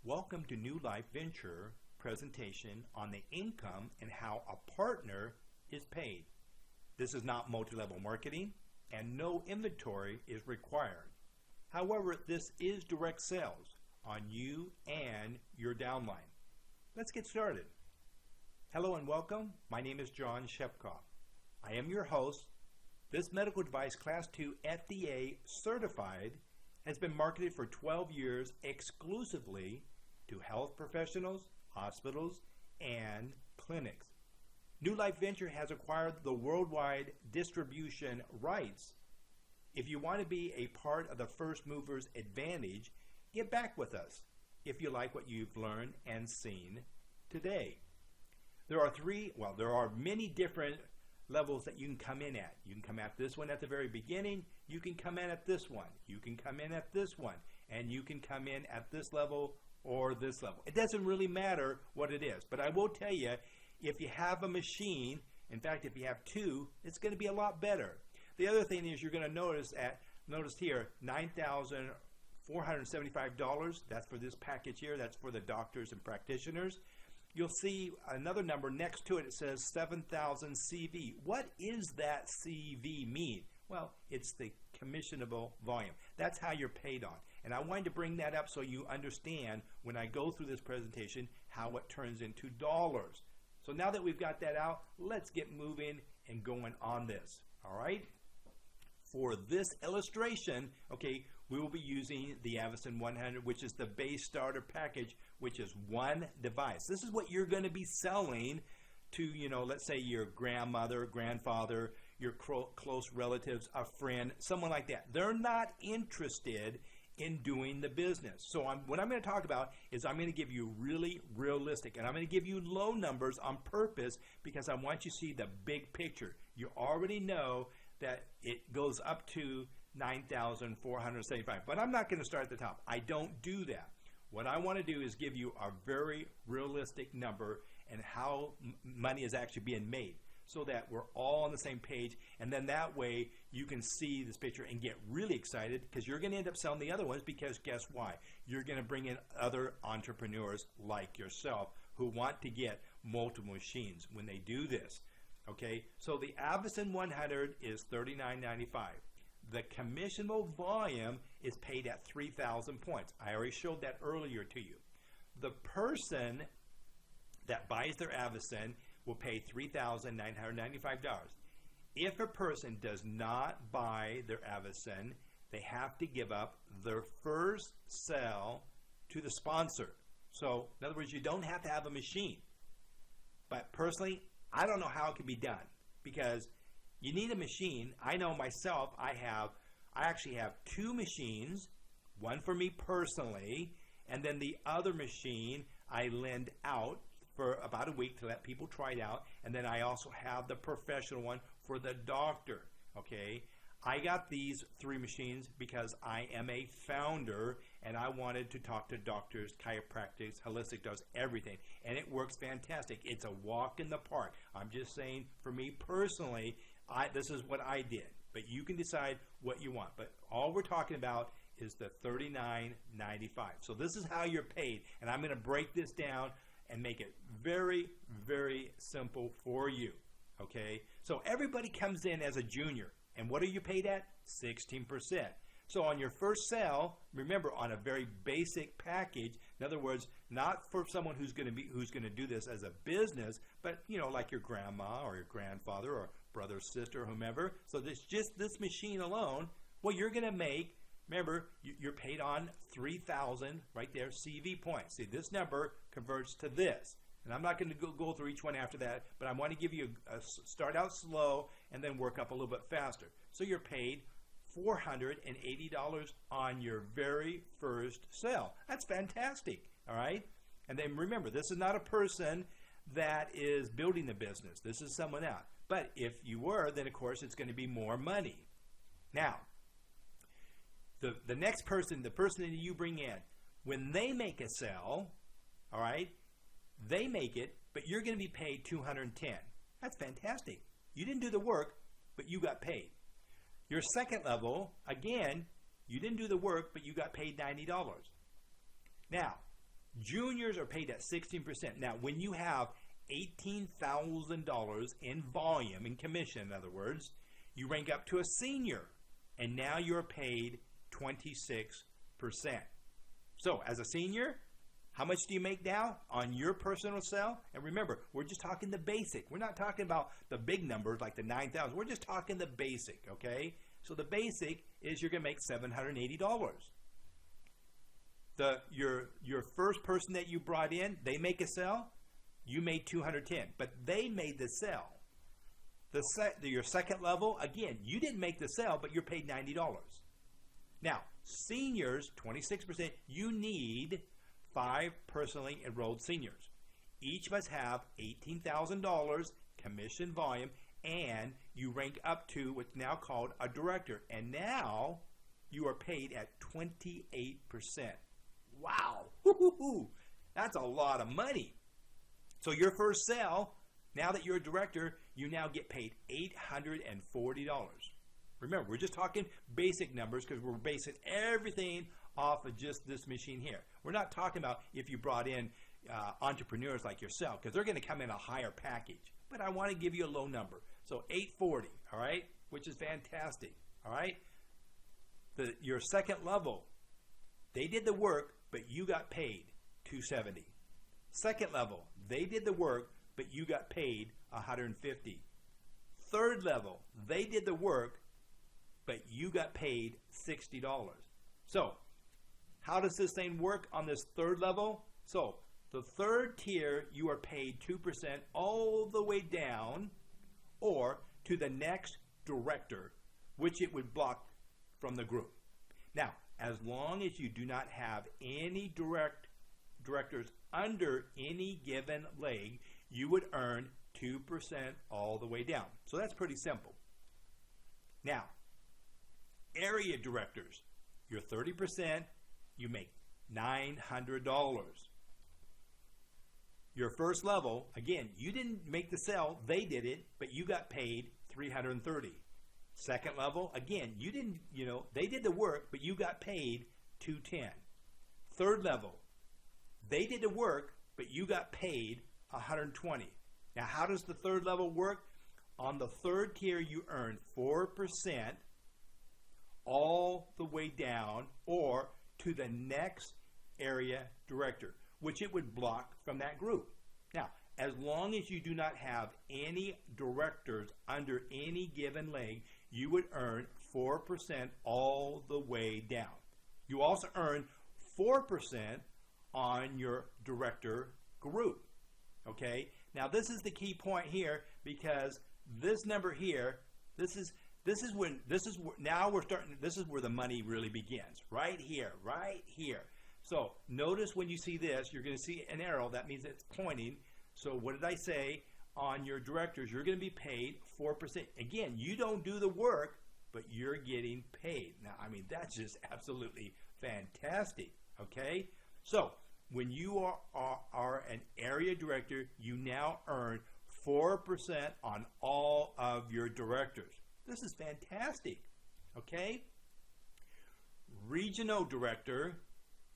Welcome to NuLife Venture presentation on the income and how a partner is paid. This is not multi-level marketing and no inventory is required. However, this is direct sales on you and your downline. Let's get started. Hello and welcome. My name is John Shepkoff. I am your host. This medical device Class 2 FDA certified has been marketed for 12 years exclusively to health professionals, hospitals, and clinics. NuLife Venture has acquired the worldwide distribution rights. If you want to be a part of the first mover's advantage, get back with us if you like what you've learned and seen today. There are many different levels that you can come in at. You can come at this one at the very beginning, you can come in at this one, you can come in at this one, and you can come in at this level or this level. It doesn't really matter what it is, but I will tell you, if you have a machine, in fact if you have two, it's going to be a lot better. The other thing is you're going to notice here $9,475. That's for this package here. That's for the doctors and practitioners. You'll see another number next to it. It says 7,000 CV. What is that CV mean? Well, it's the commissionable volume. That's how you're paid on. And I wanted to bring that up so you understand when I go through this presentation how it turns into dollars. So now that we've got that out, let's get moving and going on this. All right? For this illustration, okay, we will be using the Avicen 100, which is the base starter package, which is one device. This is what you're going to be selling to, let's say your grandmother, grandfather, your close relatives, a friend, someone like that. They're not interested in doing the business. So what I'm going to talk about is I'm going to give you really realistic, and I'm going to give you low numbers on purpose because I want you to see the big picture. You already know that it goes up to 9,475, but I'm not going to start at the top. I don't do that. What I want to do is give you a very realistic number and how money is actually being made so that we're all on the same page, and then that way you can see this picture and get really excited because you're going to end up selling the other ones because guess why? You're going to bring in other entrepreneurs like yourself who want to get multiple machines when they do this. Okay, so the Avicen 100 is $39.95. The commissionable volume is paid at 3,000 points. I already showed that earlier to you. The person that buys their Avicen will pay $3,995. If a person does not buy their Avicen, they have to give up their first sale to the sponsor. So, in other words, you don't have to have a machine. But personally, I don't know how it can be done because you need a machine. I know myself, I actually have two machines, one for me personally, and then the other machine I lend out for about a week to let people try it out, and then I also have the professional one for the doctor. Okay, I got these three machines because I am a founder and I wanted to talk to doctors, chiropractics, holistic does everything, and it works fantastic. It's a walk in the park. I'm just saying, for me personally, this is what I did, but you can decide what you want. But all we're talking about is the $39.95. So this is how you're paid, and I'm going to break this down and make it very, very simple for you. Okay, so everybody comes in as a junior, and what are you paid at? 16%. So on your first sale, remember, on a very basic package, in other words, not for someone who's going to do this as a business, but like your grandma or your grandfather or brother, sister, whomever. So just this machine alone, well, you're going to make, remember, you're paid on 3,000 right there CV points. See, this number converts to this. And I'm not going to go through each one after that, but I want to give you start out slow and then work up a little bit faster. So you're paid $480 on your very first sale. That's fantastic, all right? And then remember, this is not a person that is building the business. This is someone else. But if you were, then of course it's going to be more money. Now, the next person, the person that you bring in, when they make a sale, all right, they make it, but you're going to be paid $210. That's fantastic. You didn't do the work, but you got paid. Your second level, again, you didn't do the work, but you got paid $90. Now, Juniors are paid at 16%. Now, when you have $18,000 in volume, in commission, in other words, you rank up to a senior, and now you're paid 26%. So, as a senior, how much do you make now on your personal sale? And remember, we're just talking the basic. We're not talking about the big numbers like the 9,000. We're just talking the basic, okay? So the basic is you're going to make $780. Your first person that you brought in, they make a sale, you made $210, but they made the sale. Your second level, again, you didn't make the sale, but you're paid $90. Now, seniors, 26%, you need 5 personally enrolled seniors. Each must have $18,000 commission volume, and you rank up to what's now called a director. And now you are paid at 28%. Wow. Woo-hoo-hoo. That's a lot of money. So your first sale, now that you're a director, you now get paid $840. Remember, we're just talking basic numbers because we're basing everything off of just this machine here. We're not talking about if you brought in entrepreneurs like yourself, because they're going to come in a higher package. But I want to give you a low number. So $840, all right, which is fantastic, all right? Your second level, they did the work, but you got paid $270. Second level, they did the work, but you got paid $150. Third level, they did the work, but you got paid $60. So, how does this thing work on this third level? So, the third tier, you are paid 2% all the way down, or to the next director, which it would block from the group. Now, as long as you do not have any directors under any given leg, you would earn 2% all the way down. So that's pretty simple. Now, area directors, you're 30%, you make $900. Your first level, again, you didn't make the sale, they did it, but you got paid $330. Second level, again, you didn't, they did the work, but you got paid $210. Third level, they did the work, but you got paid $120. Now, how does the third level work? On the third tier, you earn 4% all the way down, or to the next area director, which it would block from that group. Now, as long as you do not have any directors under any given leg, you would earn 4% all the way down. You also earn 4% on your director group. Okay? Now, this is the key point here, because this number here, this is where the money really begins. Right here, right here. So notice when you see this, you're going to see an arrow. That means it's pointing. So what did I say? On your directors, you're going to be paid 4%. Again, you don't do the work, but you're getting paid. Now, I mean, that's just absolutely fantastic. Okay? So when you are an area director, you now earn 4% on all of your directors. This is fantastic. Okay? Regional director,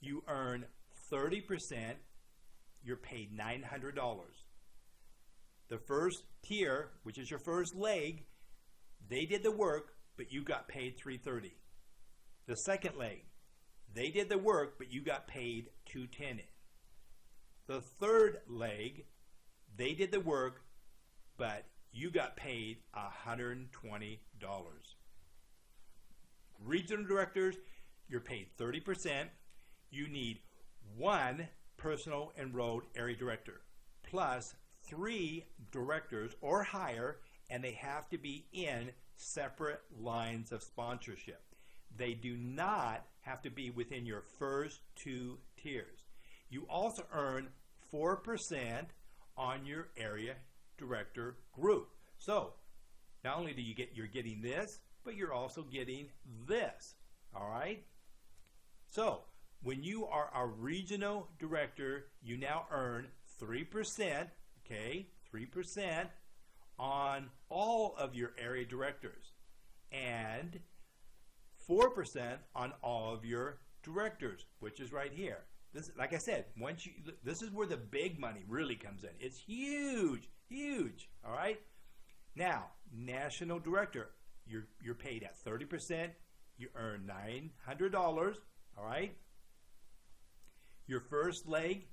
you earn 30%, you're paid $900. The first tier, which is your first leg, they did the work, but you got paid $330. The second leg, they did the work, but you got paid $210. The third leg, they did the work, but you got paid $120. Regional directors, you're paid 30%. You need 1 personal enrolled area director, plus 3 directors or higher, and they have to be in separate lines of sponsorship. They do not have to be within your first 2 tiers. You also earn 4% on your area director group. So not only do you're getting this, but you're also getting this. All right? So when you are a regional director, you now earn 3%, okay, 3% on all of your area directors, and 4% on all of your directors, which is right here. This, like I said, this is where the big money really comes in. It's huge, huge. All right. Now, national director, you're paid at 30%. You earn $900. All right. Your first leg,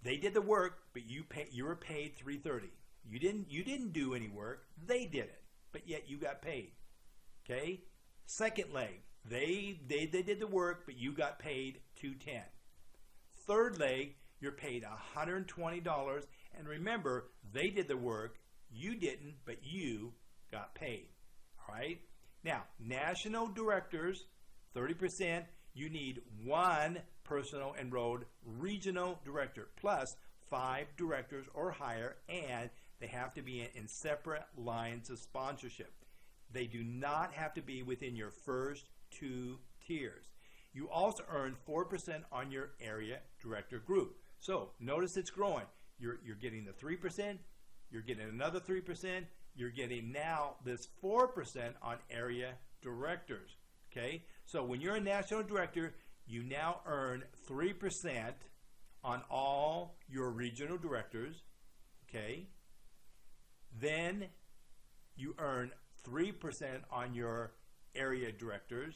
they did the work, but you were paid $330. You didn't do any work. They did it, but yet you got paid. Okay. Second leg, they did the work, but you got paid $210. Third leg, you're paid $120, and remember, they did the work, you didn't, but you got paid. All right. Now, national directors, 30%. You need one personal enrolled regional director plus 5 directors or higher, and they have to be in separate lines of sponsorship. They do not have to be within your first 2 tiers. You also earn 4% on your area director group. So notice it's growing. You're getting the 3%, you're getting another 3%, you're getting now this 4% on area directors. Okay, so when you're a national director, you now earn 3% on all your regional directors. Okay, then you earn 3% on your area directors,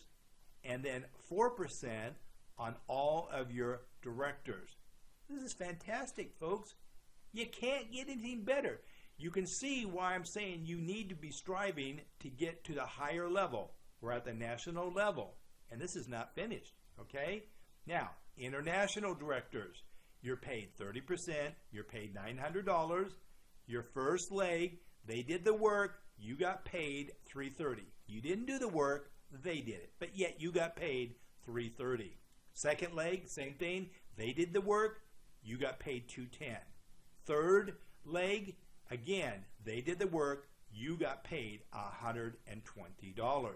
and then 4% on all of your directors. This is fantastic, folks. You can't get anything better. You can see why I'm saying you need to be striving to get to the higher level. We're at the national level, and this is not finished, okay? Now, international directors, you're paid 30%, you're paid $900. Your first leg, they did the work, you got paid $330. You didn't do the work, they did it, but yet you got paid $330. Second leg, same thing, they did the work, you got paid $210. Third leg, again, they did the work, you got paid $120.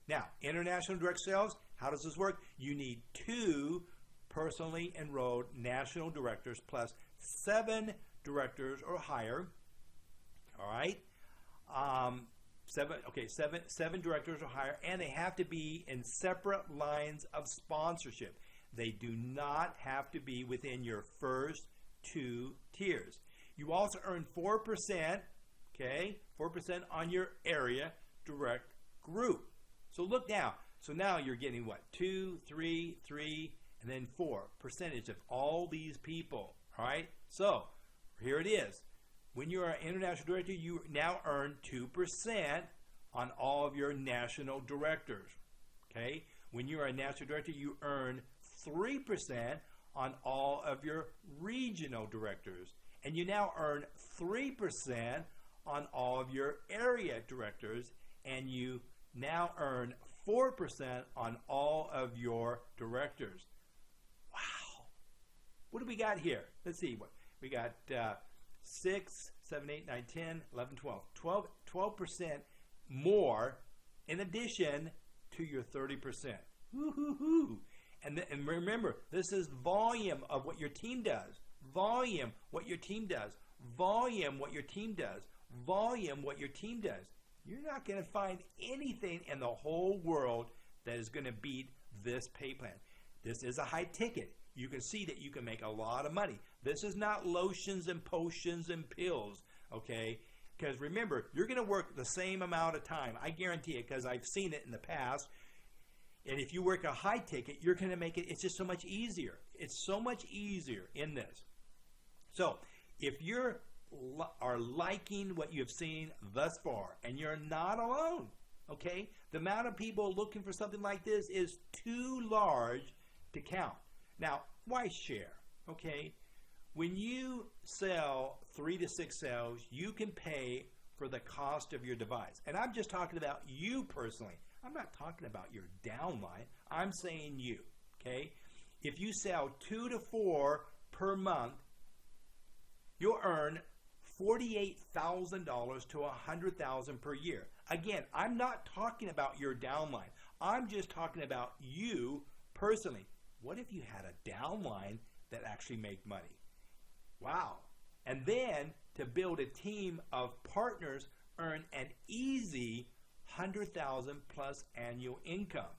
Now, international direct sales, how does this work? You need 2 personally enrolled national directors plus 7 directors or higher. All right, seven directors or higher, and they have to be in separate lines of sponsorship. They do not have to be within your first 2 tiers. You also earn 4%. Okay, 4% on your area direct group. So look now. So now you're getting what? 2, 3, 3, and then 4% of all these people. All right. So here it is. When you are an international director, you now earn 2% on all of your national directors. Okay. When you are a national director, you earn 3% on all of your regional directors, and you now earn 3% on all of your area directors, and you now earn 4% on all of your directors. Wow. What do we got here? Let's see. What we got, 6, 7, 8, 9, 10, 11, 12. 12% more in addition to your 30%. Woo-hoo-hoo. And remember, this is volume of what your team does. Volume, what your team does. Volume, what your team does. Volume, what your team does. You're not going to find anything in the whole world that is going to beat this pay plan. This is a high ticket. You can see that you can make a lot of money. This is not lotions and potions and pills, okay? Because remember, you're going to work the same amount of time. I guarantee it, because I've seen it in the past. And if you work a high ticket, you're going to make it, it's just so much easier. It's so much easier in this. So if you are liking what you've seen thus far, and you're not alone, okay? The amount of people looking for something like this is too large to count. Now, why share, okay? When you sell 3 to 6 sales, you can pay for the cost of your device. And I'm just talking about you personally. I'm not talking about your downline. I'm saying you, okay? If you sell 2 to 4 per month, you'll earn $48,000 to $100,000 per year. Again, I'm not talking about your downline. I'm just talking about you personally. What if you had a downline that actually made money? Wow. And then to build a team of partners, earn an easy $100,000 plus annual income.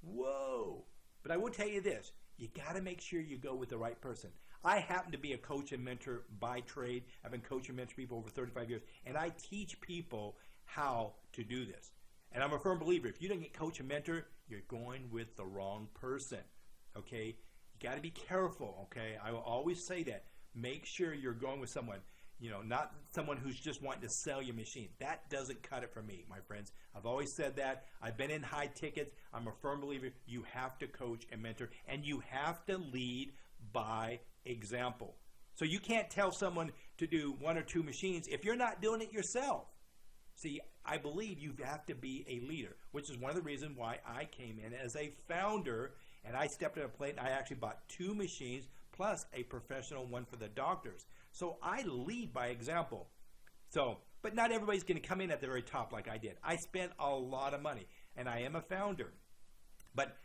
Whoa. But I will tell you this. you got to make sure you go with the right person. I happen to be a coach and mentor by trade. I've been coaching and mentoring people over 35 years, and I teach people how to do this. And I'm a firm believer, if you don't get coach and mentor, you're going with the wrong person, okay? You got to be careful, okay? I will always say that. Make sure you're going with someone, you know, not someone who's just wanting to sell your machine. That doesn't cut it for me, my friends. I've always said that. I've been in high tickets. I'm a firm believer. You have to coach and mentor, and you have to lead by example. So you can't tell someone to do 1 or 2 machines if you're not doing it yourself. See, I believe you have to be a leader, which is one of the reasons why I came in as a founder, and I stepped at a plate, and I actually bought 2 machines plus a professional one for the doctors. So I lead by example. So, but not everybody's going to come in at the very top like I did. I spent a lot of money, and I am a founder. But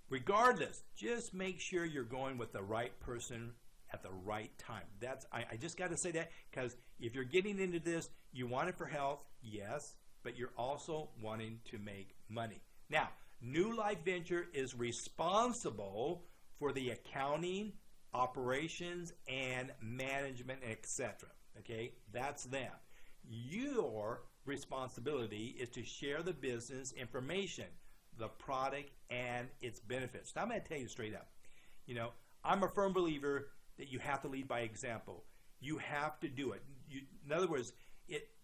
regardless, just make sure you're going with the right person at the right time. I just got to say that, because if you're getting into this, you want it for health, yes, but you're also wanting to make money. Now, NuLife Venture is responsible for the accounting, operations, and management, etc. Okay, that's them. Your responsibility is to share the business information, the product, and its benefits. Now, I'm going to tell you straight up. You know, I'm a firm believer that you have to lead by example. You have to do it. In other words,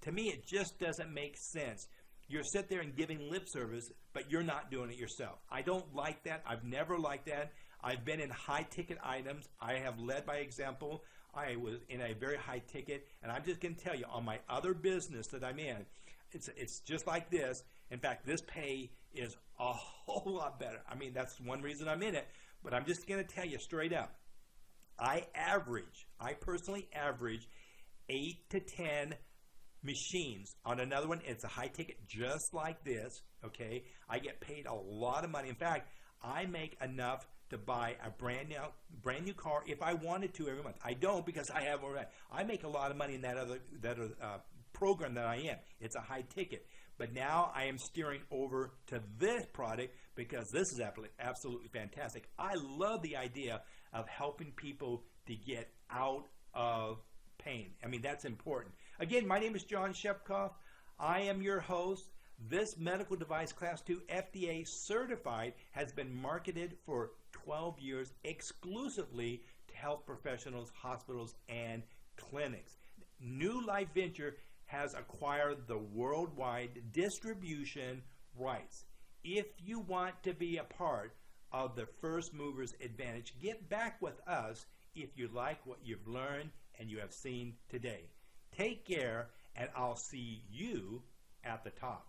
to me, it just doesn't make sense. You're sitting there and giving lip service, but you're not doing it yourself. I don't like that. I've never liked that. I've been in high-ticket items. I have led by example. I was in a very high ticket, and I'm just going to tell you, on my other business that I'm in, it's just like this. In fact, this pay is a whole lot better. I mean, that's one reason I'm in it, but I'm just going to tell you straight up. I personally average 8 to 10 machines on another one. It's a high ticket just like this, okay? I get paid a lot of money. In fact, I make enough to buy a brand new car if I wanted to every month. I don't, because I have already. I make a lot of money in that other program that I am. It's a high ticket. But now I am steering over to this product because this is absolutely fantastic. I love the idea of helping people to get out of pain. I mean, that's important. Again, my name is John Shepkoff. I am your host. This medical device Class 2 FDA certified has been marketed for 12 years exclusively to health professionals, hospitals, and clinics. NuLife Venture has acquired the worldwide distribution rights. If you want to be a part of the first movers advantage, get back with us if you like what you've learned and you have seen today. Take care, and I'll see you at the top.